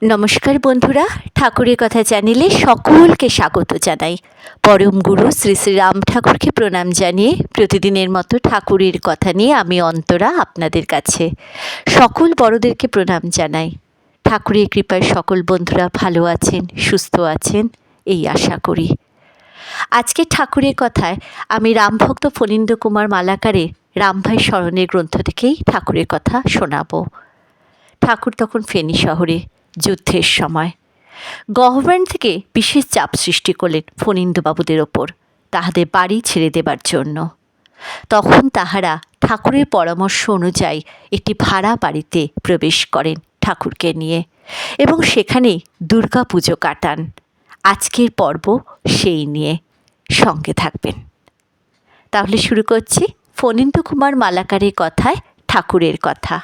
নমস্কার বন্ধুরা, ঠাকুরের কথা চ্যানেলে সকলকে স্বাগত জানাই। পরম গুরু শ্রী শ্রী রাম ঠাকুরকে প্রণাম জানিয়ে প্রতিদিনের মতো ঠাকুরের কথা নিয়ে আমি অন্তরা আপনাদের কাছে। সকল বড়দেরকে প্রণাম জানাই। ঠাকুরের কৃপায় সকল বন্ধুরা ভালো আছেন, সুস্থ আছেন, এই আশা করি। আজকে ঠাকুরের কথায় আমি রামভক্ত ফণীন্দ্র কুমার মালাকারের রামভাই স্মরণের গ্রন্থ থেকেই ঠাকুরের কথা শোনাব। ঠাকুর তখন ফেনী শহরে যুদ্ধের সময় গভর্নমেন্ট থেকে বিশেষ চাপ সৃষ্টি করলেন ফণীন্দ্রবাবুদের ওপর তাহাদের বাড়ি ছেড়ে দেবার জন্য। তখন তাহারা ঠাকুরের পরামর্শ অনুযায়ী একটি ভাড়া বাড়িতে প্রবেশ করেন ঠাকুরকে নিয়ে এবং সেখানেই দুর্গা পুজো কাটান। আজকের পর্ব সেই নিয়ে, সঙ্গে থাকবেন। তাহলে শুরু করছি ফণীন্দ্র কুমার মালাকারের কথায় ঠাকুরের কথা।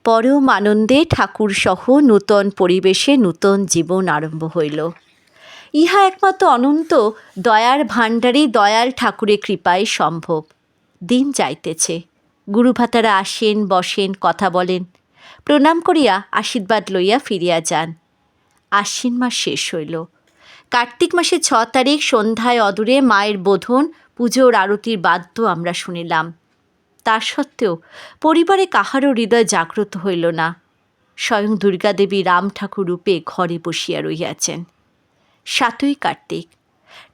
পরম আনন্দে ঠাকুরসহ নূতন পরিবেশে নূতন জীবন আরম্ভ হইল। ইহা একমাত্র অনন্ত দয়ার ভাণ্ডারে দয়াল ঠাকুরের কৃপায় সম্ভব। দিন যাইতেছে, গুরুভাতারা আসেন, বসেন, কথা বলেন, প্রণাম করিয়া আশীর্বাদ লইয়া ফিরিয়া যান। আশ্বিন মাস শেষ হইল। কার্তিক মাসের 6 তারিখ সন্ধ্যায় অদূরে মায়ের বোধন, পুজোর আরতির বাদ্য আমরা শুনিলাম। তা সত্ত্বেও পরিবারে কাহারও হৃদয় জাগ্রত হইল না। স্বয়ং দুর্গাদেবী রাম ঠাকুর রূপে ঘরে বসিয়া রহিয়াছেন। 7ই কার্তিক।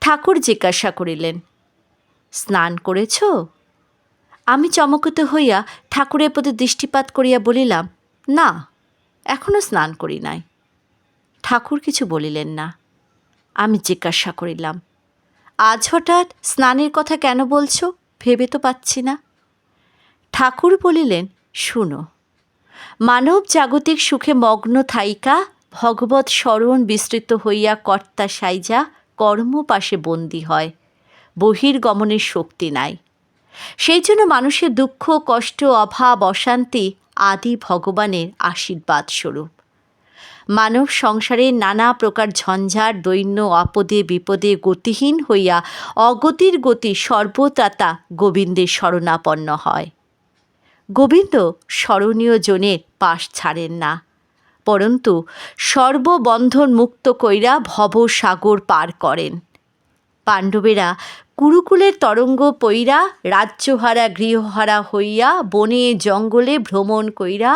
ঠাকুর জিজ্ঞাসা করিলেন, স্নান করেছ? আমি চমকিত হইয়া ঠাকুরের প্রতি দৃষ্টিপাত করিয়া বলিলাম, না, এখনও স্নান করি নাই। ঠাকুর কিছু বলিলেন না। আমি জিজ্ঞাসা করিলাম, আজ হঠাৎ স্নানের কথা কেন বলছো? ভেবে তো পাচ্ছি না। ঠাকুর বলিলেন, শুনো, মানব জাগতিক সুখে মগ্ন থাইকা ভগবৎ স্মরণ বিস্তৃত হইয়া কর্তা সাইজা কর্মপাশে বন্দী হয়। বহির্গমনের শক্তি নাই। সেই জন্য মানুষের দুঃখ, কষ্ট, অভাব, অশান্তি আদি ভগবানের আশীর্বাদ স্বরূপ। মানব সংসারের নানা প্রকার ঝঞ্ঝাট, দৈন্য, আপদে বিপদে গতিহীন হইয়া অগতির গতি সর্বত্রাতা গোবিন্দের শরণাপন্ন হয়। গোবিন্দ স্মরণীয় জনের পাশ ছাড়েন না, পরন্তু সর্ববন্ধন মুক্ত কইরা ভবসাগর পার করেন। পাণ্ডবেরা কুরুকুলের তরঙ্গ পইরা রাজ্যহারা গৃহহারা হইয়া বনে জঙ্গলে ভ্রমণ কইরা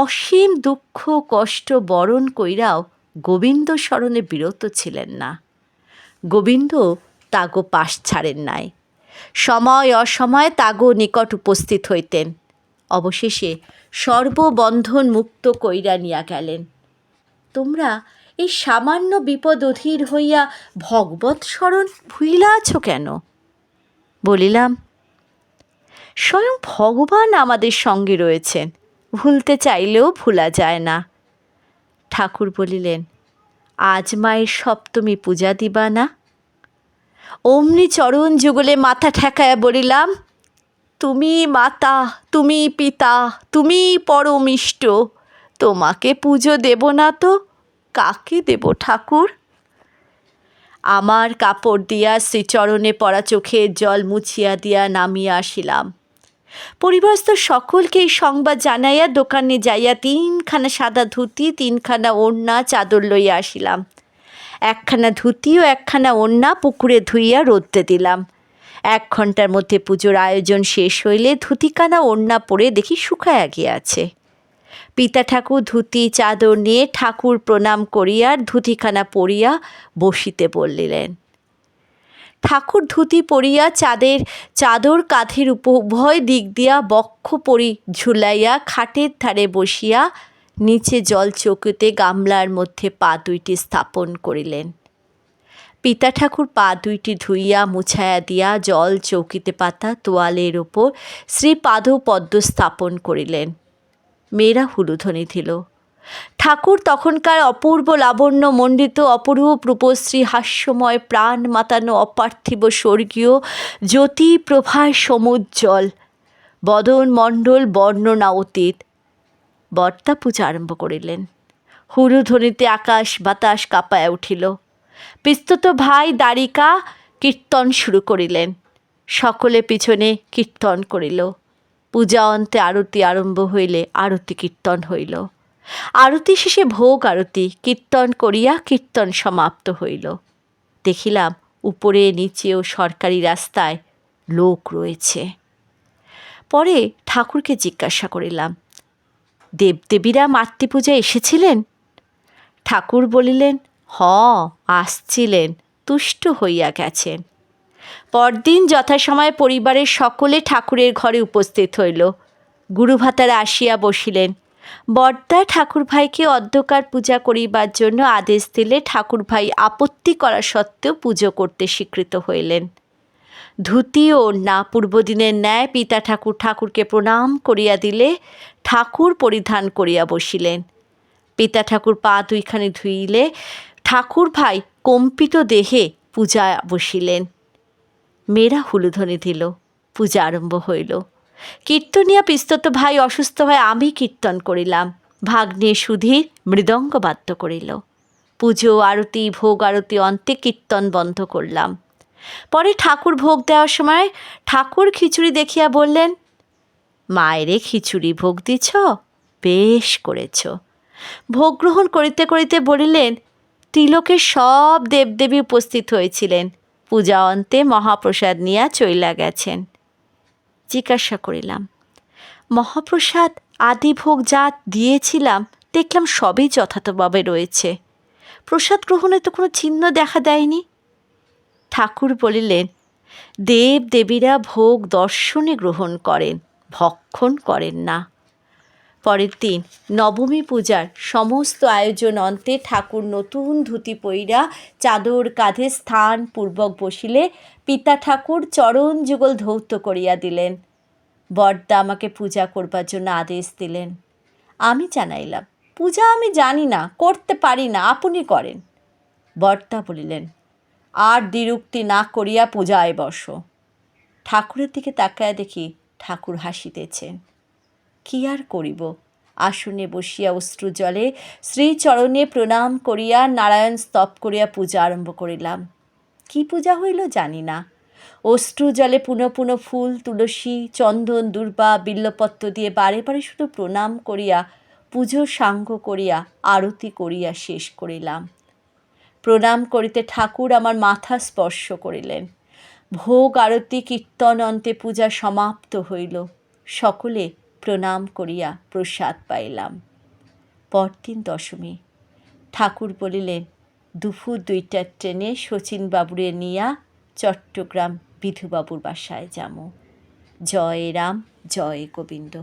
অসীম দুঃখ কষ্ট বরণ কইরাও গোবিন্দ স্মরণে বিরত ছিলেন না। গোবিন্দ তাগো পাশ ছাড়েন নাই। সময় অসময়ে তাগো নিকট উপস্থিত হইতেন। অবশেষে সর্ববন্ধন মুক্ত কইরা নিয়া গেলেন। তোমরা এই সামান্য বিপদ অধীর হইয়া ভগবৎ স্মরণ ভুইলা আছো কেন? বলিলাম, স্বয়ং ভগবান আমাদের সঙ্গে রয়েছেন, ভুলতে চাইলেও ভোলা যায় না। ঠাকুর বলিলেন, আজ মায়ের সপ্তমী পূজা দিবা না? অমনি চরণ যুগলে মাথা ঠেকায়া বলিলাম, তুমি মাতা, তুমি পিতা, তুমি পরম ইষ্ট, তোমাকে পুজো দেব না তো কাকে দেব ঠাকুর? আমার কাপড় দিয়া শ্রীচরণে পড়া চোখের জল মুছিয়া দিয়া নামিয়া আসিলাম। পরিবারস্থ সকলকে এই সংবাদ জানাইয়া দোকানে যাইয়া 3খানা সাদা ধুতি, 3খানা ওড়না চাদর লইয়া আসিলাম। 1খানা ধুতি ও 1খানা ওড়না পুকুরে ধুইয়া রোদ্রে দিলাম। 1 ঘণ্টার মধ্যে পুজোর আয়োজন শেষ হইলে ধুতিখানা ওড়না পরে দেখি শুকায়া গিয়াছে। পিতা ঠাকুর ধুতি চাদর নিয়ে ঠাকুর প্রণাম করিয়া ধুতিখানা পরিয়া বসিতে বলিলেন। ঠাকুর ধুতি পরিয়া চাদর কাঁধের উভয় দিক দিয়া বক্ষ পরি ঝুলাইয়া খাটের ধারে বসিয়া নিচে জল চৌকিতে গামলার মধ্যে পা 2টি স্থাপন করিলেন। পিতা ঠাকুর পা 2টি ধুইয়া মুছাইয়া দিয়া জল চৌকিতে পাতা তোয়ালের ওপর শ্রীপাদ পদ্ম স্থাপন করিলেন। মেয়েরা হুলুধ্বনি দিল। ঠাকুর তখনকার অপূর্ব লাবণ্য মণ্ডিত অপরূপ রূপশ্রী হাস্যময় প্রাণ মাতানো অপার্থিব স্বর্গীয় জ্যোতি প্রভায় সমুজ্জ্বল বদন মণ্ডল বর্ণনা অতীত বর্তা পূজা আরম্ভ করিলেন। হুলুধ্বনিতে আকাশ বাতাস কাঁপায়া উঠিল। পিস্তত ভাই দ্বারিকা কীর্তন শুরু করিলেন। সকলে পিছনে কীর্তন করিল। পূজা অন্তে আরতি আরম্ভ হইলে আরতি কীর্তন হইল। আরতি শেষে ভোগ আরতি কীর্তন করিয়া কীর্তন সমাপ্ত হইল। দেখিলাম উপরে নিচে ও সরকারি রাস্তায় লোক রয়েছে। পরে ঠাকুরকে জিজ্ঞাসা করিলাম, দেবদেবীরা মাতৃপূজা এসেছিলেন? ঠাকুর বলিলেন, আসছিলেন, তুষ্ট হইয়া গেছেন। পরদিন যথাসময়ে পরিবারের সকলে ঠাকুরের ঘরে উপস্থিত হইল। গুরুভাতারা আসিয়া বসিলেন। বর্দা ঠাকুরভাইকে অধ্যকার পূজা করিবার জন্য আদেশ দিলে ঠাকুরভাই আপত্তি করা সত্ত্বেও পুজো করতে স্বীকৃত হইলেন। ধুতি ও ওড়না পূর্বদিনের ন্যায় পিতা ঠাকুরকে প্রণাম করিয়া দিলে ঠাকুর পরিধান করিয়া বসিলেন। পিতা ঠাকুর পা দুইখানি ধুইলে ঠাকুর ভাই কম্পিত দেহে পূজা বসিলেন। মেয়েরা হুলুধ্বনি দিল, পূজা আরম্ভ হইল। কীর্তনিয়া পিস্তত ভাই অসুস্থ হয়ে আমি কীর্তন করিলাম। ভাগ্নে সুধীর মৃদঙ্গ বাদ্য করিল। পুজো আরতি ভোগ আরতি অন্তে কীর্তন বন্ধ করলাম। পরে ঠাকুর ভোগ দেওয়ার সময় ঠাকুর খিচুড়ি দেখিয়া বললেন, মায়েরে খিচুড়ি ভোগ দিছ, বেশ করেছ। ভোগ গ্রহণ করিতে করিতে বলিলেন, ত্রিলোকের সব দেবদেবী উপস্থিত হয়েছিলেন, পূজা অন্তে মহাপ্রসাদ নিয়া চইলা গেছেন। জিজ্ঞাসা করিলাম, মহাপ্রসাদ আদি ভোগ যা দিয়েছিলাম দেখলাম সবই যথাযথভাবে রয়েছে, প্রসাদ গ্রহণে তো কোনো চিহ্ন দেখা দেয়নি। ঠাকুর বলিলেন, দেব দেবীরা ভোগ দর্শনে গ্রহণ করেন, ভক্ষণ করেন না। পরের দিন নবমী পূজার সমস্ত আয়োজন অন্তে ঠাকুর নতুন ধুতি পইরা চাদর কাঁধে স্থান পূর্বক বসিলে পিতা ঠাকুর চরণ যুগল ধৌত করিয়া দিলেন। বর্দা আমাকে পূজা করবার জন্য আদেশ দিলেন। আমি জানাইলাম, পূজা আমি জানি না, করতে পারি না, আপনি করেন। বর্দা বলিলেন, আর দ্বিরুক্তি না করিয়া পূজায় বসো। ঠাকুরের দিকে তাকায়া দেখি ঠাকুর হাসিতেছেন। কি আর করিব, আসনে বসিয়া অশ্রু জলে শ্রীচরণে প্রণাম করিয়া নারায়ণ স্তব করিয়া পূজা আরম্ভ করিলাম। কি পূজা হইল জানি না। অশ্রু জলে পুনঃ পুনঃ ফুল তুলসী চন্দন দুর্বা বিল্লপত্র দিয়ে বারে বারে শুধু প্রণাম করিয়া পুজো সাঙ্গ করিয়া আরতি করিয়া শেষ করিলাম। প্রণাম করিতে ঠাকুর আমার মাথা স্পর্শ করিলেন। ভোগ আরতি কীর্তন অন্তে পূজা সমাপ্ত হইল। সকলে প্রণাম করিয়া প্রসাদ পাইলাম। পরদিন দশমী। ঠাকুর বলিলেন, দুপুর 2টার ট্রেনে শচীনবাবুরে নিয়া চট্টগ্রাম বিধুবাবুর বাসায় যামু। জয় রাম, জয় গোবিন্দ।